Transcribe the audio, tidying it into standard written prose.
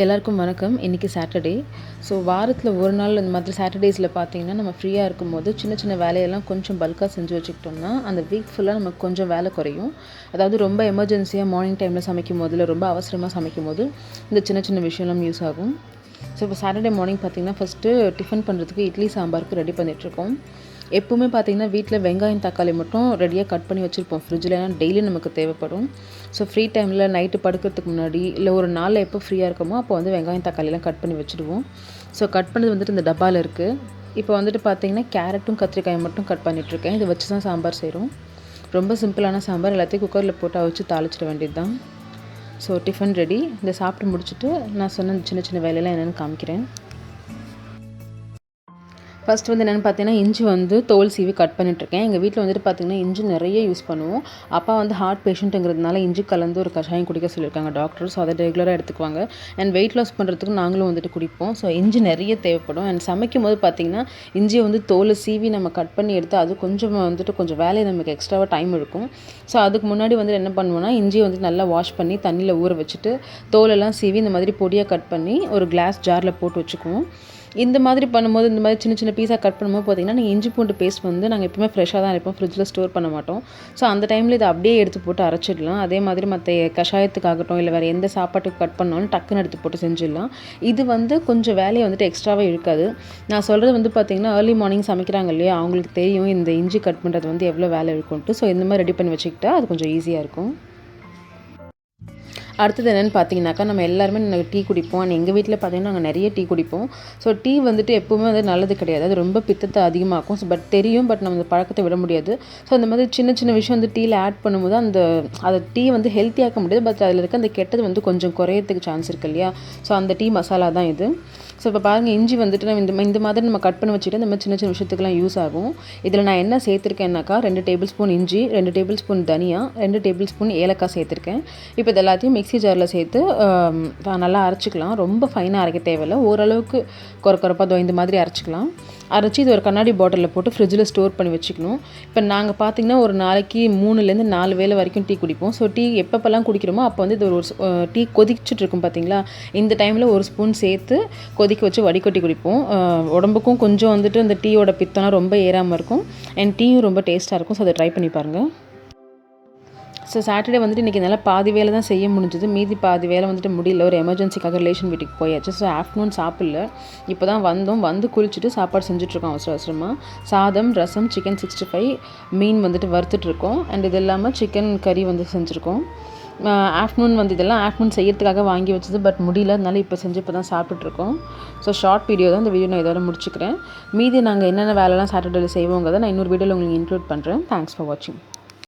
எல்லாருக்கும் வணக்கம். இன்றைக்கி சாட்டர்டே. ஸோ வாரத்தில் ஒரு நாள் இந்த மாதிரி சாட்டர்டேஸில் பார்த்தீங்கன்னா நம்ம ஃப்ரீயாக இருக்கும்போது சின்ன சின்ன வேலையெல்லாம் கொஞ்சம் பல்காக செஞ்சு வச்சுக்கிட்டோம்னா அந்த வீக் ஃபுல்லாக நமக்கு கொஞ்சம் வேலை குறையும். அதாவது ரொம்ப எமர்ஜென்சியாக மார்னிங் டைமில் சமைக்கும் போது இல்லை ரொம்ப அவசரமாக சமைக்கும் போது இந்த சின்ன சின்ன விஷயம்லாம் யூஸ் ஆகும். ஸோ இப்போ சாட்டர்டே மார்னிங் பார்த்திங்கன்னா ஃபஸ்ட்டு டிஃபன் பண்ணுறதுக்கு இட்லி சாம்பாருக்கு ரெடி பண்ணிகிட்ருக்கோம். எப்போவுமே பார்த்திங்கன்னா வீட்டில் வெங்காயம் தக்காளி மட்டும் ரெடியாக கட் பண்ணி வச்சுருப்போம் ஃப்ரிட்ஜில், ஏன்னா டெய்லி நமக்கு தேவைப்படும். ஸோ ஃப்ரீ டைமில் நைட்டு படுக்கிறதுக்கு முன்னாடி இல்லை ஒரு நாளில் எப்போ ஃப்ரீயாக இருக்கோமோ அப்போ வந்து வெங்காயம் தக்காளிலாம் கட் பண்ணி வச்சுடுவோம். ஸோ கட் பண்ணது வந்துட்டு இந்த டப்பாவில் இருக்குது. இப்போ வந்துட்டு பார்த்திங்கன்னா கேரட்டும் கத்திரிக்காயும் மட்டும் கட் பண்ணிகிட்ருக்கேன். இதை வச்சு தான் சாம்பார் செய்கிறோம். ரொம்ப சிம்பிளான சாம்பார். எல்லாத்தையும் குக்கரில் போட்டு அவிச்சு தாளிச்சிட வேண்டியது தான். So tiffin ready. இதை சாப்பிட்டு முடிச்சுட்டு நான் சொன்ன சின்ன சின்ன வேலையெல்லாம் என்னென்னு காமிக்கிறேன். ஃபஸ்ட் வந்து என்னென்னு பார்த்தீங்கன்னா இஞ்சி வந்து தோல் சீவி கட் பண்ணிட்டுருக்கேன். எங்கள் வீட்டில் வந்துட்டு பார்த்திங்கன்னா இஞ்சி நிறைய யூஸ் பண்ணுவோம். அப்பா வந்து ஹார்ட் பேஷண்ட்டுங்கிறதுனால இஞ்சி கலந்து ஒரு கஷாயம் குடிக்க சொல்லியிருக்காங்க டாக்டர். ஸோ அதை ரெகுலராக எடுத்துக்குவாங்க. அண்ட் வெயிட் லாஸ் பண்ணுறதுக்கு நாங்களும் வந்துட்டு குடிப்போம். ஸோ இஞ்சி நிறைய தேவைப்படும். அண்ட் சமைக்கும் போது பார்த்திங்கன்னா இஞ்சியை வந்து தோலை சீவி நம்ம கட் பண்ணி எடுத்து அது கொஞ்சம் வேலையை நமக்கு எக்ஸ்ட்ராவாக டைம் இருக்கும். ஸோ அதுக்கு முன்னாடி வந்துட்டு என்ன பண்ணுவோன்னா இஞ்சியை வந்துட்டு நல்லா வாஷ் பண்ணி தண்ணியில் ஊற வச்சுட்டு தோலெல்லாம் சீவி இந்த மாதிரி பொடியாக கட் பண்ணி ஒரு கிளாஸ் ஜாரில் போட்டு வச்சுக்குவோம். இந்த மாதிரி பண்ணும்போது இந்த மாதிரி சின்ன சின்ன பீஸாக கட் பண்ணும்போது பார்த்திங்கன்னா நீங்கள் இஞ்சி பூண்டு பேஸ்ட் வந்து நாங்கள் எப்பவுமே ஃப்ரெஷ்ஷாக தான் இருப்போம், ஃப்ரிட்ஜில் ஸ்டோர் பண்ண மாட்டோம். ஸோ அந்த டைமில் இதை அப்படியே எடுத்து போட்டு அரைச்சிடலாம். அதே மாதிரி மற்ற கஷாயத்துக்காகட்டும் இல்லை வேறு எந்த சாப்பாட்டுக்கு கட் பண்ணாலும் டக்குன்னு எடுத்து போட்டு செஞ்சிடலாம். இது வந்து கொஞ்சம் வேலையை வந்துட்டு எக்ஸ்ட்ராவாக இருக்காது. நான் சொல்கிறது வந்து பார்த்திங்கன்னா ஏர்லி மார்னிங் சமைக்கிறாங்க இல்லையா, அவங்களுக்கு தெரியும் இந்த இஞ்சி கட் பண்ணுறது வந்து எவ்வளோ வேலை இருக்கும்ட்டு. ஸோ இந்த மாதிரி ரெடி பண்ணி வச்சுக்கிட்டா அது கொஞ்சம் ஈஸியாக இருக்கும். அடுத்தது என்னென்னு பார்த்தீங்கன்னாக்கா நம்ம எல்லாருமே நாங்கள் டீ குடிப்போம். அண்ட் எங்கள் வீட்டில் பார்த்திங்கன்னா நாங்கள் நிறைய டீ குடிப்போம். ஸோ டீ வந்துட்டு எப்போவுமே வந்து நல்லது கிடையாது. அது ரொம்ப பித்தத்தை அதிகமாக்கும். ஸோ பட் நம்ம அந்த பழக்கத்தை விட முடியாது. ஸோ அந்த மாதிரி சின்ன சின்ன விஷயம் வந்து டீயில் ஆட் பண்ணும்போது அதை டீ வந்து ஹெல்த்தியாக்க முடியாது. பட் அதில் இருக்க அந்த கெட்டது வந்து கொஞ்சம் குறையறதுக்கு சான்ஸ் இருக்குது இல்லையா. ஸோ அந்த டீ மசாலா தான் இது. ஸோ இப்போ பாருங்கள் இஞ்சி வந்துட்டு நம்ம இந்த மாதிரி நம்ம கட் பண்ணி வச்சுட்டு இந்த மாதிரி சின்ன சின்ன விஷயத்துக்குலாம் யூஸ் ஆகும். இதில் நான் என்ன சேர்த்துருக்கேன்னாக்கா 2 டேபிள் ஸ்பூன் இஞ்சி, 2 டேபிள் ஸ்பூன் தனியா, 2 டேபிள் ஸ்பூன் ஏலக்காய் சேர்த்துருக்கேன். இப்போ இது எல்லாத்தையும் மிக்ஸி ஜாரில் சேர்த்து நல்லா அரைச்சிக்கலாம். ரொம்ப ஃபைனாக அரைக்க தேவையில்லை, ஓரளவுக்கு குறப்பாக இந்த மாதிரி அரைச்சிக்கலாம். அரைச்சி இது ஒரு கண்ணாடி பாட்டிலில் போட்டு ஃப்ரிட்ஜில் ஸ்டோர் பண்ணி வச்சுக்கணும். இப்போ நாங்கள் பார்த்திங்கன்னா ஒரு நாளைக்கு 3லேருந்து 4 வேளை வரைக்கும் டீ குடிப்போம். ஸோ டீ எப்பப்பெல்லாம் குடிக்கிறோமோ அப்போ வந்து இது ஒரு டீ கொதிச்சுட்டு இருக்கும் பார்த்திங்களா, இந்த டைமில் ஒரு ஸ்பூன் சேர்த்து கொதிக்க வச்சு வடிகட்டி குடிப்போம். உடம்புக்கும் கொஞ்சம் வந்துட்டு அந்த டீயோட பித்தம்லாம் ரொம்ப ஏறாமல் இருக்கும். அண்ட் டீயும் ரொம்ப டேஸ்ட்டாக இருக்கும். ஸோ அதை ட்ரை பண்ணி பாருங்கள். ஸோ சாட்டர்டே வந்துட்டு இன்றைக்கி நல்லா பாதி வேலை தான் செய்ய முடிஞ்சுது. மீதி பாதி வேலை வந்துட்டு முடியல. ஒரு எமர்ஜென்சிக்காக ரிலேஷன் வீட்டுக்கு போயாச்சு. ஸோ ஆஃப்டர்நூன் சாப்பிடல. இப்போ தான் வந்து குளிச்சுட்டு சாப்பாடு செஞ்சுட்ருக்கோம் அவசரமாக. சாதம், ரசம், சிக்கன் 65, மீன் வந்துட்டு வறுத்துட்ருக்கோம். அண்ட் இது இல்லாமல் சிக்கன் கறி வந்து செஞ்சுருக்கோம். ஆஃப்டர்நூன் வந்து இதெல்லாம் ஆஃப்டர்நூன் செய்யறதுக்காக வாங்கி வச்சது, பட் முடியல. அதனால இப்போ செஞ்சு இப்போ தான் சாப்பிட்டுட்ருக்கோம். ஸோ ஷார்ட் வீடியோ தான். இந்த வீடியோ நான் இதோட முடிச்சுக்கிறேன். மீதி நாங்கள் என்னென்ன வேலைலாம் சாட்டர்டேல செய்வோங்கிறத நான் இன்னொரு வீடியோவில் உங்களுக்கு இன்க்ளூட் பண்ணுறேன். தேங்க்ஸ் ஃபார் வாட்சிங்.